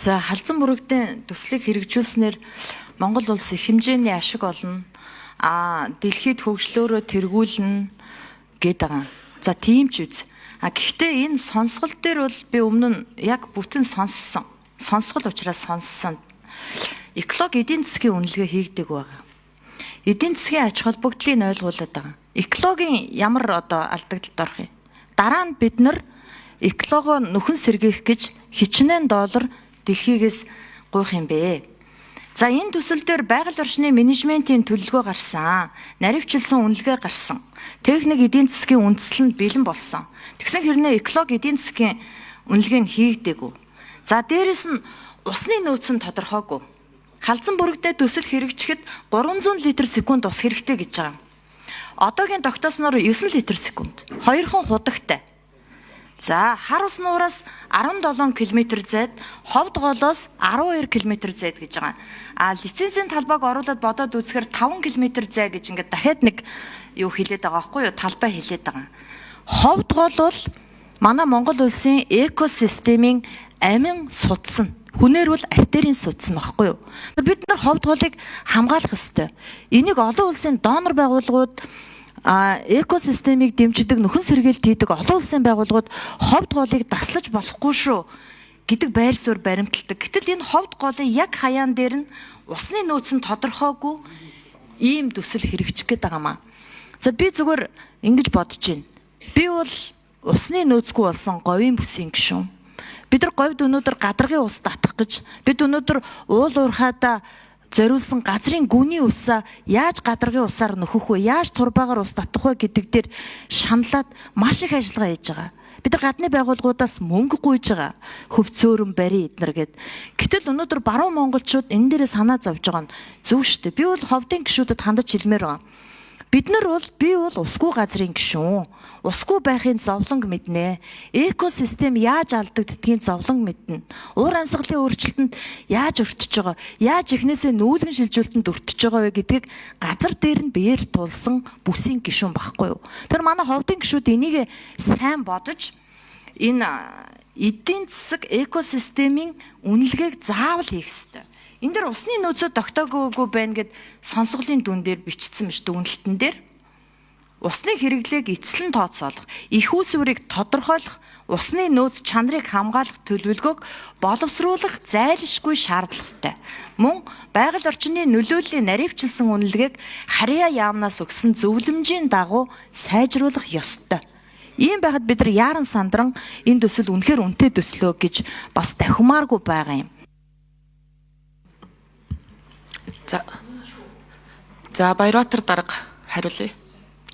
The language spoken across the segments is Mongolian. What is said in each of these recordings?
За халзан бүрэгдийн төслийг хэрэгжүүлснээр Монгол улс их хэмжээний ашиг олно. Дэлхийд хөгжлөөрөө тэргүүлнэ гэдэг байгаа. За тийм ч үз. Гэхдээ энэ сонсгол дээр бол би өмнө нь яг бүтэн сонссон. Сонсгол учраас сонссон. Экологи эдийн засгийн үнэлгээ хийгдэг байгаа. Эдийн засгийн аж холбогдлыг ойлгуулад байгаа. Экологийн ямар алдагдлалд орох юм? Дараа нь бид нар экологоо нөхөн сэргээх гэж хичнээн доллар дэлхийгээс гуйх юм бэ. За энэ төсөл дээр байгаль орчны менежментийн төлөвлөгөө гарсан. Наривчилсан үнэлгээ гарсан. Техник эдийн засгийн үндэслэл нь бэлэн болсон. Тэгсэн хэрнээ экологи эдийн засгийн үнэлгээ нь хийгдээгүй. За дээрэс нь усны нөөц нь тодорхойгүй. Халзан бүрэгдээ төсөл хэрэгжихэд 300 литр секунд ус хэрэгтэй гэж байгаа. Одоогийн тогтоосноор 9 литр секунд. Хоёрхан худагтай. За хар ус нуураас 17 км зайд, ховд голоос 12 км зайд гэж байгаа. Лицензийн талбайг оруулаад бодоод үзэхээр 5 км зай гэж ингээд дахиад нэг юу хэлээд байгаа байхгүй юу? Талбай хэлээд байгаа. Ховд гол бол манай Монгол улсын экосистемийн амин судас нь. Хүнээр бол артерийн судас нь баггүй юу? Бид нар ховд голыг хамгаалах ёстой. Энийг олон улсын донор байгууллагууд экосистемийг дэмждэг, нөхөн сэргээлт хийдэг олон улсын байгууллагууд ховд голыг таслаж болохгүй шүү гэдэг байр суурь баримталдаг. Гэтэл энэ ховд голын яг хаяан дээр нь усны нөөц нь тодорхойгүй ийм төсөл хэрэгжих гээд байгаамаа. За би зүгээр ингэж бодож байна. Би бол усны нөөцгүй болсон говийн бүсийн гишүүн. Бид нар говьд өнөөдөр гадаргын ус татах гэж бид өнөөдөр уул уурхайдаа зориулсан газрын гүний усаа яаж гадаргын усаар нөхөх вэ? Яаж турбаагаар ус татах вэ гэдэг дээр шаналаад маш их ажиллагаа хийж байгаа. Бид нар гадны байгууллагуудаас мөнгө гуйж байгаа. Хөвцөөрөн барь эднэр гэд. Гэтэл өнөөдөр баруун монголчууд энэ дээрээ санаа зовж байгаа нь зөв шүү дээ. Би бол ховдын гишүүдэд хандаж хэлмээр байгаа. Би бол усгүй газрын гишүүн. Усгүй байхын зовлонг мэднэ. Экосистем яаж алдагддгийг зовлонг мэднэ. Уур амьсгалын өөрчлөлтөнд яаж өртөж байгаа, яаж эхнээсээ нүүлгэн шилжүүлэлтэнд өртөж байгаа вэ гэдгийг газар дээр нь биеэр тулсан бүсийн гишүүн багхгүй юу. Тэр манай ховдын гишүүд энийг сайн бодож энэ эдийн засаг экосистемийн үнэлгээг заавал хийх ёстой. Энд дэр усны нөөцөө тогтоогоогүй байна гэд сонсголын дүн дээр бичсэн мэт үнэлтэн дээр усны хэрэглээг эцэслэн тооцоолох, их үүсвэрийг тодорхойлох, усны нөөц чанарыг хамгаалах төлөвлөгөөг боловсруулах зайлшгүй шаардлагатай. Мөн байгаль орчны нөлөөллийн наривчилсан үнэлгээг харьяа яамнаас өгсөн зөвлөмжийн дагуу сайжруулах ёстой. Ийм байхад бид нар яаран сандран энэ төсөл үнэхээр үнэтэй төслөө гэж бас дахимааргүй байгаа юм. За Баярбаатар дарга хариулъя.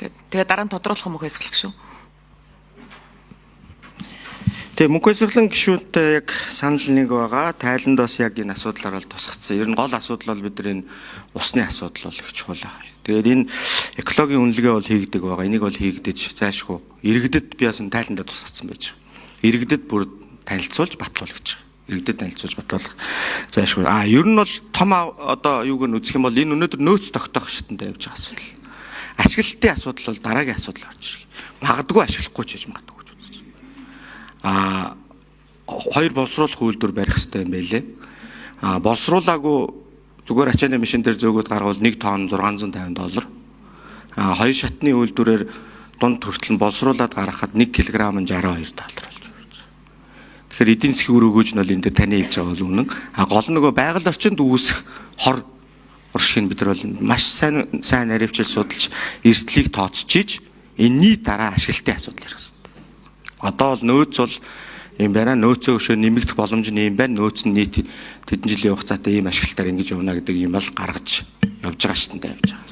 Тэгээ дараа нь тодруулах мөнх хэсгэлэх шүү. Тэгээ мөнх хэсгэлэн гишүүдтэй яг санал нэг байгаа. Тайланд бас яг энэ асуудлаар бол тусгацсан. Ер нь гол асуудал бол бидний усны асуудал бол их чухал байгаа. Тэгээд энэ экологийн үнэлгээ бол хийгдэг байгаа. Энийг бол хийгдэж зайлшгүй. Иргэдэд би бас тайландаа тусгацсан байж байгаа. Иргэдэд бүр танилцуулж батлуулах гэж байгаа. Иргэдэд танилцуулж батлуулах зайлшгүй. Ер нь бол том юуг нь үзэх юм бол энэ өнөөдөр нөөц тогтоох шатанд явж байгаа асуудал. Ашиглалтын асуудал бол дараагийн асуудал орж ирэх. Магадгүй ашиглахгүй ч гэж магадгүй гэж үзэж байна. Хоёр боловсруулах үйлдвэр барих хэрэгтэй юм байлээ. Боловсруулаагүй зүгээр ачааны машин дээр зөөгөөд гаргавал 1 тонн $650. Хоёр шатны үйлдвэрээр дунд хүртэл нь боловсруулаад гаргахад 1 кг нь $62. Тэгэхээр эдийн засгийн үр өгөөж нь бол энэ дээр таны хэлж байгаа бол үнэн. Гол нөгөө байгаль орчинд үүсэх хор уршиг нь бид нар бол маш сайн наривчил судалж эрсдлийг тооцож энэний дараа ашиглалтын асуудал ярих хэрэгтэй. Одоо бол нөөц бол юм байна. Нөөцөө өшөө нэмэгдэх боломж нь юм байна. Нөөц нь нийт хэдэн жилийн хугацаатай ийм ашиглалтаар ингэж явна гэдэг юм бол гаргаж явж байгаа шатанд явж байгаа.